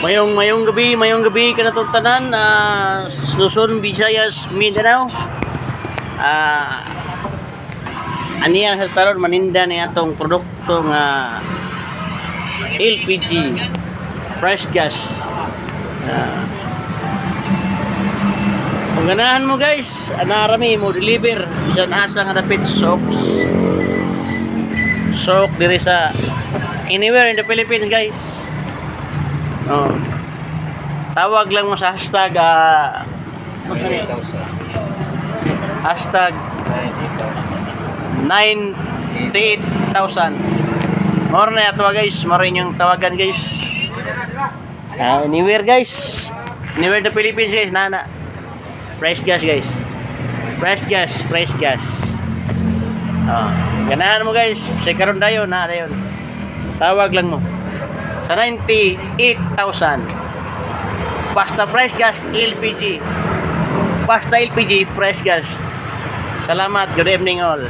Mayong gabi kanatong tanan Luzon, Visayas, Mindanao. Aniya sa taron maninda niya atong produkto nga LPG fresh gas. Kung ganahan mo guys, anarami mo deliver bisan asa nga dapit sok diri sa anywhere in the Philippines guys. Tawag lang mo sa hashtag hashtag 98,000. More na yato guys, marin yung tawagan guys. Anywhere guys, anywhere in the Philippines guys, nana. Fresh gas guys. Fresh gas. Ganahan mo guys, sa karon dayon na dayon. Tawag lang mo sa 98,000. Basta fresh gas LPG. Basta LPG fresh gas. Salamat, good evening all.